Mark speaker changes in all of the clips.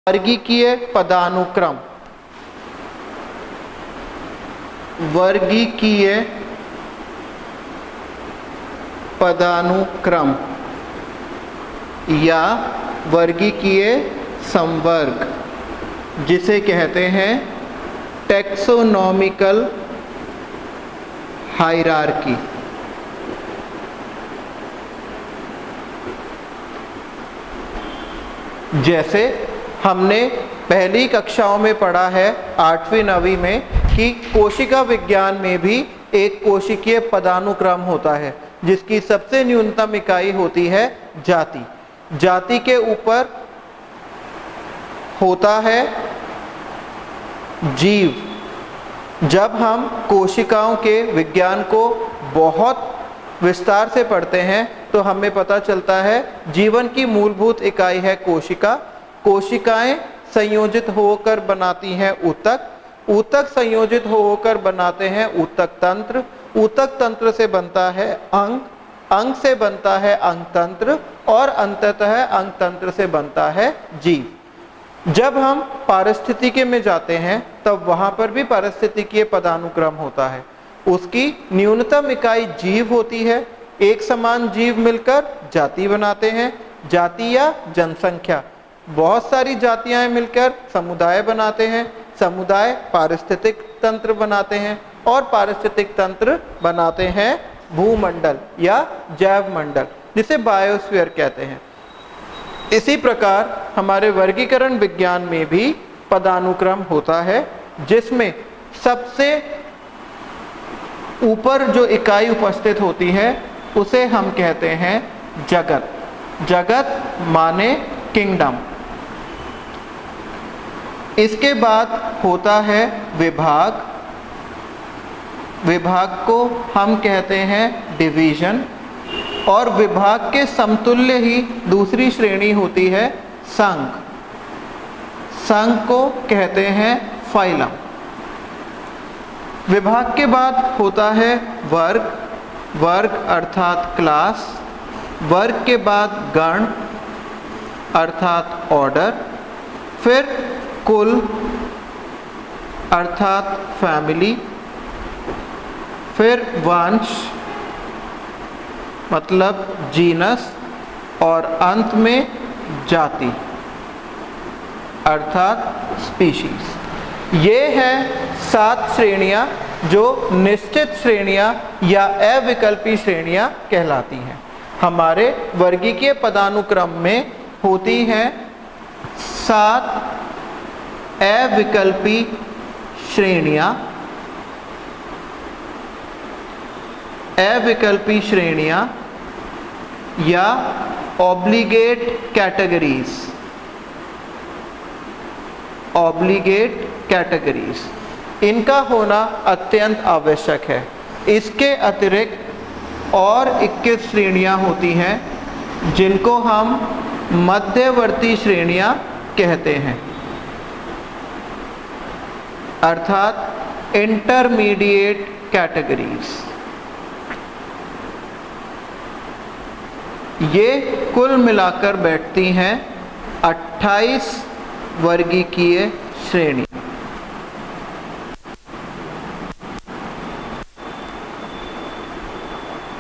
Speaker 1: वर्गीकीय पदानुक्रम, वर्गीकीय पदानुक्रम या वर्गीकीय संवर्ग, जिसे कहते हैं टैक्सोनॉमिकल हायरार्की। जैसे हमने पहली कक्षाओं में पढ़ा है 8वीं 9वीं में कि कोशिका विज्ञान में भी एक कोशिकीय पदानुक्रम होता है, जिसकी सबसे न्यूनतम इकाई होती है जाति। जाति के ऊपर होता है जीव। जब हम कोशिकाओं के विज्ञान को बहुत विस्तार से पढ़ते हैं तो हमें पता चलता है जीवन की मूलभूत इकाई है कोशिका। कोशिकाएं संयोजित होकर बनाती हैं ऊतक, ऊतक संयोजित होकर बनाते हैं ऊतक तंत्र, ऊतक तंत्र से बनता है अंग, अंग से बनता है अंग तंत्र और अंततः अंग तंत्र से बनता है जीव। जब हम पारिस्थितिकी में जाते हैं तब वहां पर भी पारिस्थितिकीय पदानुक्रम होता है। उसकी न्यूनतम इकाई जीव होती है। एक समान जीव मिलकर जाति बनाते हैं। जाति या जनसंख्या, बहुत सारी जातियां मिलकर समुदाय बनाते हैं। समुदाय पारिस्थितिक तंत्र बनाते हैं और पारिस्थितिक तंत्र बनाते हैं भूमंडल या जैव मंडल, जिसे बायोस्फीयर कहते हैं। इसी प्रकार हमारे वर्गीकरण विज्ञान में भी पदानुक्रम होता है, जिसमें सबसे ऊपर जो इकाई उपस्थित होती है उसे हम कहते हैं जगत। जगत माने किंगडम। इसके बाद होता है विभाग। विभाग को हम कहते हैं डिवीजन। और विभाग के समतुल्य ही दूसरी श्रेणी होती है संघ। संघ को कहते हैं फाइलम। विभाग के बाद होता है वर्ग। वर्ग अर्थात क्लास। वर्ग के बाद गण अर्थात ऑर्डर। फिर कुल अर्थात फैमिली। फिर वंश मतलब जीनस। और अंत में जाति अर्थात स्पीशीज। ये हैं 7 श्रेणियां जो निश्चित श्रेणियां या अविकल्पी श्रेणियां कहलाती हैं। हमारे वर्गीकीय पदानुक्रम में होती हैं 7 अविकल्पी श्रेणियां। अविकल्पी श्रेणियां या ऑब्लिगेट कैटेगरीज। ऑब्लिगेट कैटेगरीज, इनका होना अत्यंत आवश्यक है। इसके अतिरिक्त और 21 श्रेणियां होती हैं जिनको हम मध्यवर्ती श्रेणियां कहते हैं, अर्थात इंटरमीडिएट कैटेगरीज। ये कुल मिलाकर बैठती हैं 28 वर्गीकीय श्रेणी।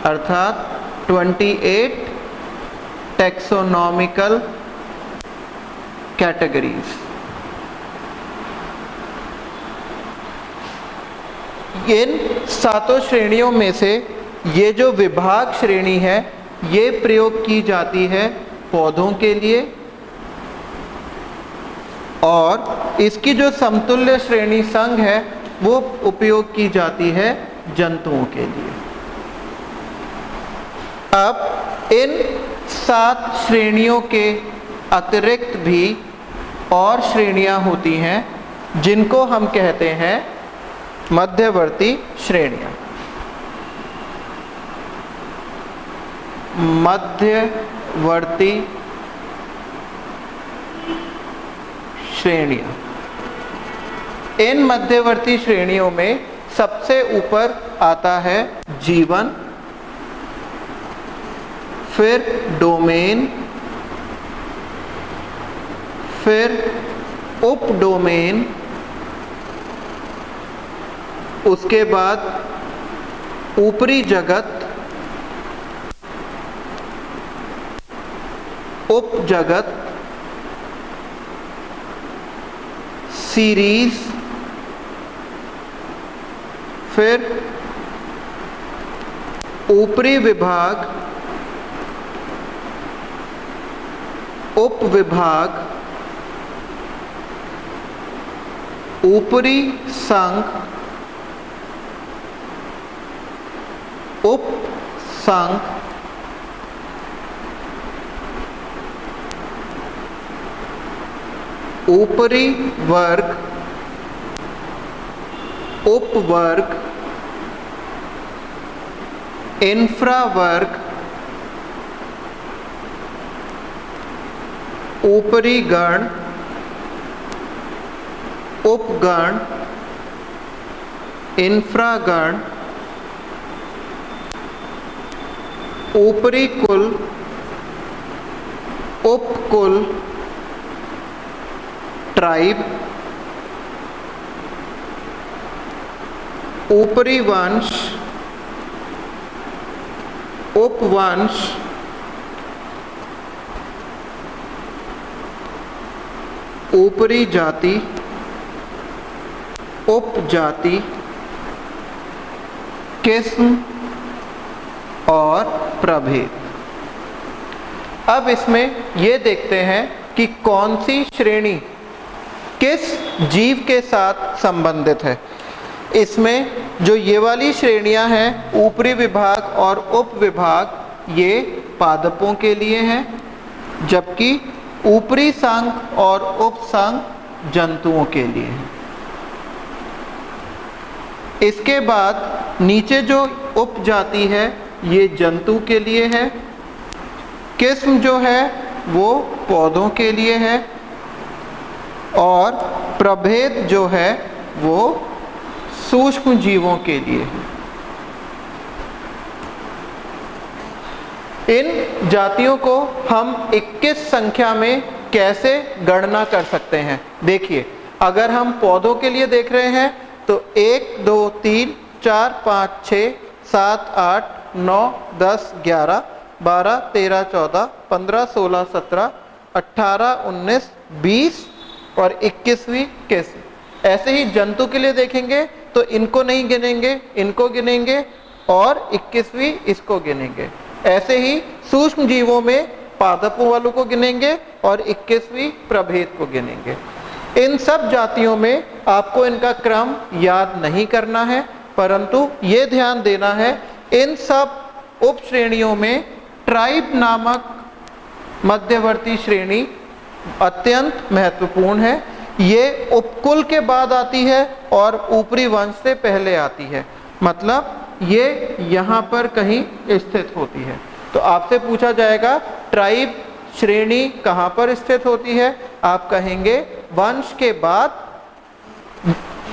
Speaker 1: अर्थात 28 टैक्सोनॉमिकल कैटेगरीज। इन 7 श्रेणियों में से ये जो विभाग श्रेणी है ये प्रयोग की जाती है पौधों के लिए, और इसकी जो समतुल्य श्रेणी संघ है वो उपयोग की जाती है जंतुओं के लिए। अब इन 7 श्रेणियों के अतिरिक्त भी और श्रेणियां होती हैं जिनको हम कहते हैं मध्यवर्ती श्रेणियां। मध्यवर्ती श्रेणियां। इन मध्यवर्ती श्रेणियों में सबसे ऊपर आता है जीवन, फिर डोमेन, फिर उपडोमेन, उसके बाद ऊपरी जगत, उपजगत, सीरीज, फिर ऊपरी विभाग, उपविभाग, ऊपरी संघ, उपसंघ, ऊपरी वर्ग, उपवर्ग, इंफ्रावर्ग, ऊपरी गण, उपगण, इंफ्रागण, ऊपरी कुल, उपकुल, ट्राइब, ऊपरी वंश, उपवंश, ऊपरी जाति, उपजाति, किस्म और प्रभेद। अब इसमें ये देखते हैं कि कौन सी श्रेणी किस जीव के साथ संबंधित है। इसमें जो ये वाली श्रेणियां हैं, ऊपरी विभाग और उप विभाग, ये पादपों के लिए हैं, जबकि ऊपरी संघ और उपसंघ जंतुओं के लिए हैं। इसके बाद नीचे जो उपजाति है ये जंतु के लिए है, किस्म जो है वो पौधों के लिए है, और प्रभेद जो है वो सूक्ष्म जीवों के लिए है। इन जातियों को हम 21 संख्या में कैसे गणना कर सकते हैं। देखिए, अगर हम पौधों के लिए देख रहे हैं तो 1 2 3 4 5 6 7 8 9 10 11 12 13 14 15 16 17 18 19 20 और 21वीं किस्म। ऐसे ही जंतु के लिए देखेंगे तो इनको नहीं गिनेंगे, इनको गिनेंगे और 21वीं इसको गिनेंगे। ऐसे ही सूक्ष्म जीवों में पादपों वालों को गिनेंगे और 21वीं प्रभेद को गिनेंगे। इन सब जातियों में आपको इनका क्रम याद नहीं करना है, परंतु ये ध्यान देना है इन सब उप श्रेणियों में ट्राइब नामक मध्यवर्ती श्रेणी अत्यंत महत्वपूर्ण है। ये उपकुल के बाद आती है और ऊपरी वंश से पहले आती है, मतलब ये यहाँ पर कहीं स्थित होती है। तो आपसे पूछा जाएगा ट्राइब श्रेणी कहाँ पर स्थित होती है, आप कहेंगे वंश के बाद,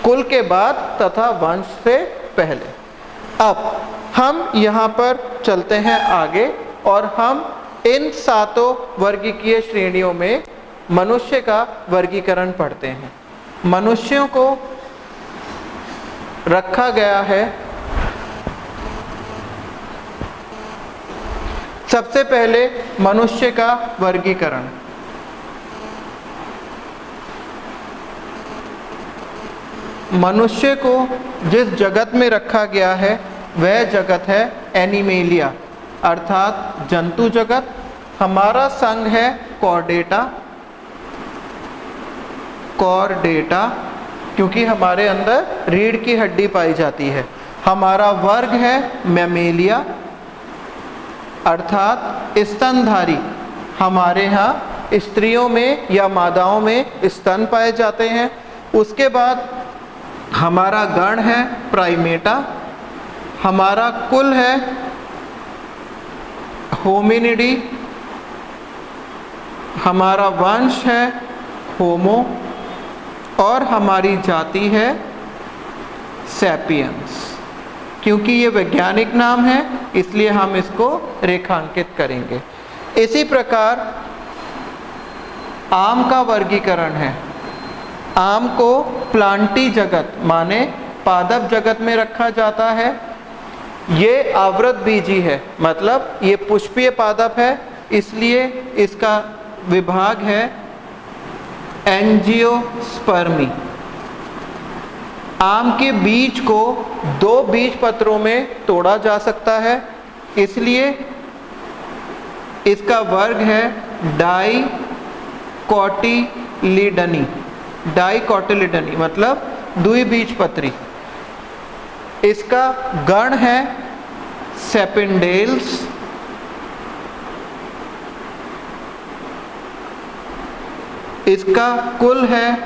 Speaker 1: कुल के बाद तथा वंश से पहले। अब हम यहाँ पर चलते हैं आगे और हम इन सातों वर्गीकीय श्रेणियों में मनुष्य का वर्गीकरण पढ़ते हैं। मनुष्यों को रखा गया है सबसे पहले मनुष्य का वर्गीकरण। मनुष्य को जिस जगत में रखा गया है वह जगत है एनिमेलिया, अर्थात जंतु जगत। हमारा संघ है कॉर्डेटा, कॉर्डेटा क्योंकि हमारे अंदर रीढ़ की हड्डी पाई जाती है। हमारा वर्ग है मैमेलिया, अर्थात स्तनधारी। हमारे यहाँ स्त्रियों में या मादाओं में स्तन पाए जाते हैं। उसके बाद हमारा गण है प्राइमेटा, हमारा कुल है होमिनिडी, हमारा वंश है होमो और हमारी जाति है सैपियंस। क्योंकि ये वैज्ञानिक नाम है इसलिए हम इसको रेखांकित करेंगे। इसी प्रकार आम का वर्गीकरण है। आम को प्लांटी जगत माने पादप जगत में रखा जाता है। ये आवृत बीजी है, मतलब ये पुष्पीय पादप है, इसलिए इसका विभाग है एंजियोस्पर्मी। आम के बीज को 2 बीज पत्रों में तोड़ा जा सकता है, इसलिए इसका वर्ग है डाइकोटिलीडनी। डाइकोटिलीडनी मतलब द्विबीजपत्री। इसका गण है सेपिंडेल्स। इसका कुल है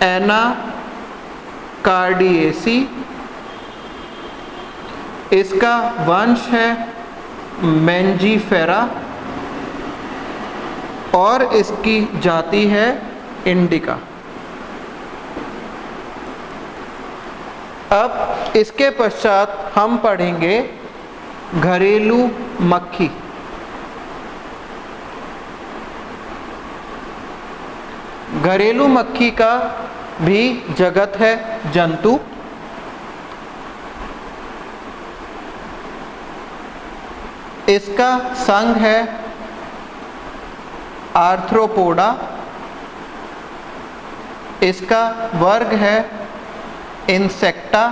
Speaker 1: एनाकार्डिएसी। इसका वंश है मेंजीफेरा और इसकी जाति है इंडिका। अब इसके पश्चात हम पढ़ेंगे घरेलू मक्खी। घरेलू मक्खी का भी जगत है जंतु। इसका संघ है आर्थ्रोपोडा। इसका वर्ग है इंसेक्टा।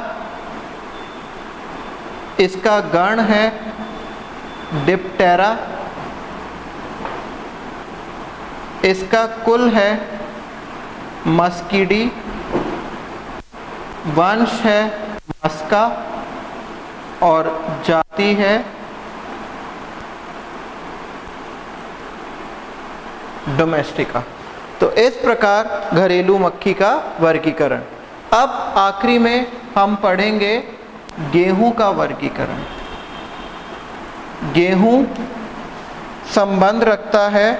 Speaker 1: इसका गण है डिप्टेरा। इसका कुल है मस्कीडी। वंश है मस्का और जाति है डोमेस्टिका। तो इस प्रकार घरेलू मक्खी का वर्गीकरण। अब आखिरी में हम पढ़ेंगे गेहूं का वर्गीकरण। गेहूं संबंध रखता है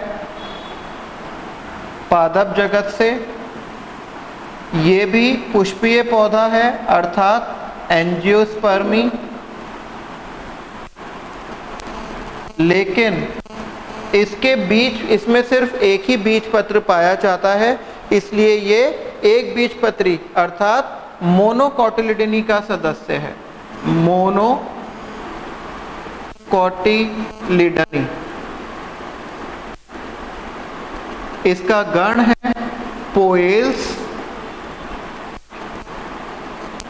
Speaker 1: पादप जगत से। ये भी पुष्पीय पौधा है अर्थात एंजियोस्पर्मी, लेकिन इसके बीज, इसमें सिर्फ एक ही बीज पत्र पाया जाता है, इसलिए ये एक बीजपत्री अर्थात मोनोकोटिलिडनी का सदस्य है। मोनोकोटिलिडनी। इसका गण है पोएल्स।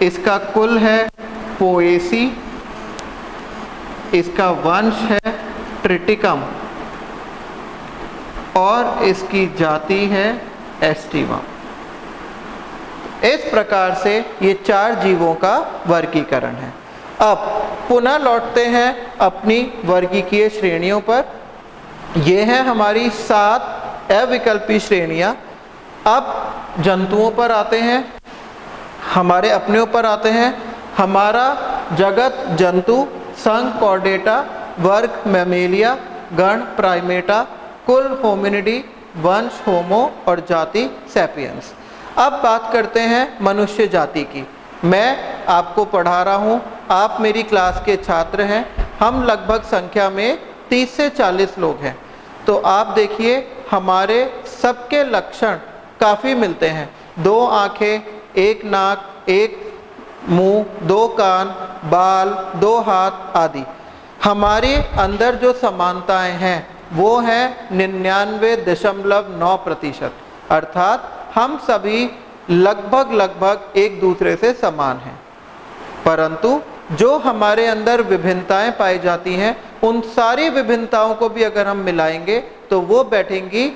Speaker 1: इसका कुल है पोएसी। इसका वंश है ट्रिटिकम और इसकी जाति है एस्टिवा। इस प्रकार से ये 4 जीवों का वर्गीकरण है। अब पुनः लौटते हैं अपनी वर्गीकीय श्रेणियों पर। ये हैं हमारी 7 अविकल्पी श्रेणियां। अब जंतुओं पर आते हैं, हमारे अपने ऊपर आते हैं। हमारा जगत जंतु, संघ कॉर्डेटा, वर्ग मैमेलिया, गण प्राइमेटा, कुल होमिनिडी, वंश होमो और जाति सैपियंस। अब बात करते हैं मनुष्य जाति की। मैं आपको पढ़ा रहा हूँ, आप मेरी क्लास के छात्र हैं। हम लगभग संख्या में 30 से 40 लोग हैं। तो आप देखिए हमारे सबके लक्षण काफ़ी मिलते हैं। 2 आँखें, 1 नाक, 1 मुंह, 2 कान, बाल, 2 हाथ आदि। हमारे अंदर जो समानताएं हैं वो है 99.9%, अर्थात हम सभी लगभग एक दूसरे से समान हैं। परंतु जो हमारे अंदर विभिन्नताएं पाई जाती हैं, उन सारी विभिन्नताओं को भी अगर हम मिलाएंगे तो वो बैठेंगी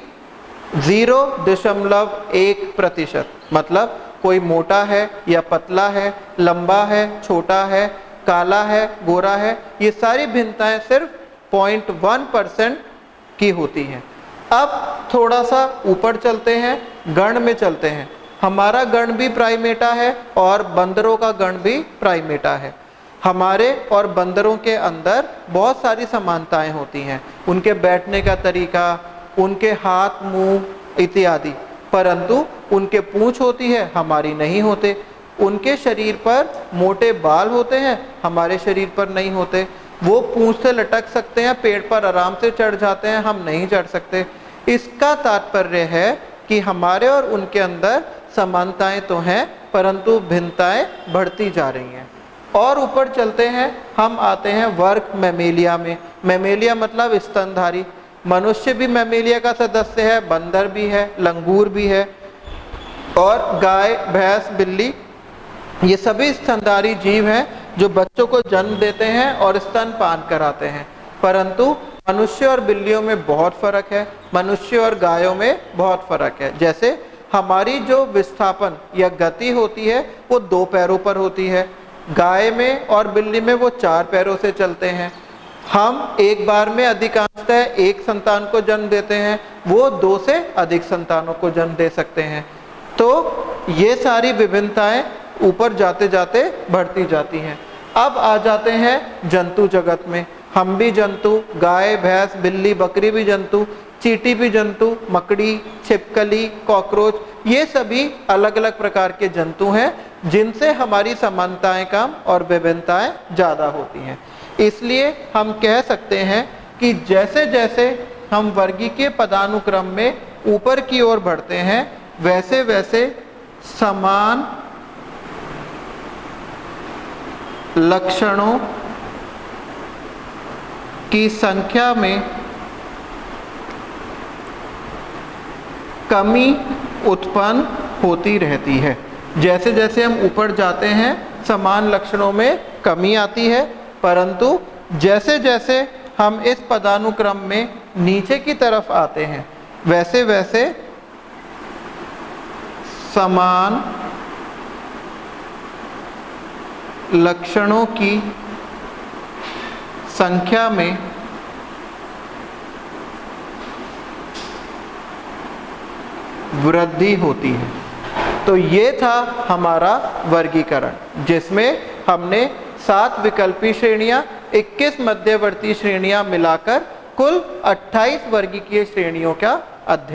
Speaker 1: 0.1%। मतलब कोई मोटा है या पतला है, लंबा है, छोटा है, काला है, गोरा है, ये सारी भिन्नताएं सिर्फ 0.1% की होती हैं। अब थोड़ा सा ऊपर चलते हैं, गण में चलते हैं। हमारा गण भी प्राइमेटा है और बंदरों का गण भी प्राइमेटा है। हमारे और बंदरों के अंदर बहुत सारी समानताएं होती हैं, उनके बैठने का तरीका, उनके हाथ, मुंह इत्यादि। परंतु उनके पूंछ होती है, हमारी नहीं होते। उनके शरीर पर मोटे बाल होते हैं, हमारे शरीर पर नहीं होते। वो पूंछ से लटक सकते हैं, पेड़ पर आराम से चढ़ जाते हैं, हम नहीं चढ़ सकते। इसका तात्पर्य है कि हमारे और उनके अंदर समानताएं तो हैं परंतु भिन्नताएं बढ़ती जा रही हैं। और ऊपर चलते हैं, हम आते हैं वर्ग मैमेलिया में। मैमेलिया मतलब स्तनधारी। मनुष्य भी मैमेलिया का सदस्य है, बंदर भी है, लंगूर भी है, और गाय, भैंस, बिल्ली, ये सभी स्तनधारी जीव हैं जो बच्चों को जन्म देते हैं और स्तनपान कराते हैं। परंतु मनुष्य और बिल्लियों में बहुत फर्क है, मनुष्य और गायों में बहुत फर्क है। जैसे हमारी जो विस्थापन या गति होती है वो 2 पैरों पर होती है, गाय में और बिल्ली में वो 4 पैरों से चलते हैं। हम एक बार में अधिकांशतः एक संतान को जन्म देते हैं, वो 2 से अधिक संतानों को जन्म दे सकते हैं। तो ये सारी विभिन्नताएं ऊपर जाते जाते बढ़ती जाती हैं। अब आ जाते हैं जंतु जगत में। हम भी जंतु, गाय, भैंस, बिल्ली, बकरी भी जंतु, चींटी भी जंतु, मकड़ी, छिपकली, कॉकरोच, ये सभी अलग अलग प्रकार के जंतु हैं जिनसे हमारी समानताएं कम और विभिन्नताएं ज़्यादा होती हैं। इसलिए हम कह सकते हैं कि जैसे जैसे हम वर्गीकीय पदानुक्रम में ऊपर की ओर बढ़ते हैं वैसे वैसे समान लक्षणों की संख्या में कमी उत्पन्न होती रहती है। जैसे जैसे हम ऊपर जाते हैं समान लक्षणों में कमी आती है, परंतु जैसे जैसे हम इस पदानुक्रम में नीचे की तरफ आते हैं वैसे वैसे समान लक्षणों की संख्या में वृद्धि होती है। तो ये था हमारा वर्गीकरण जिसमें हमने 7 विकल्पी श्रेणियां, 21 मध्यवर्ती श्रेणियां मिलाकर कुल 28 वर्गीकीय श्रेणियों का अध्ययन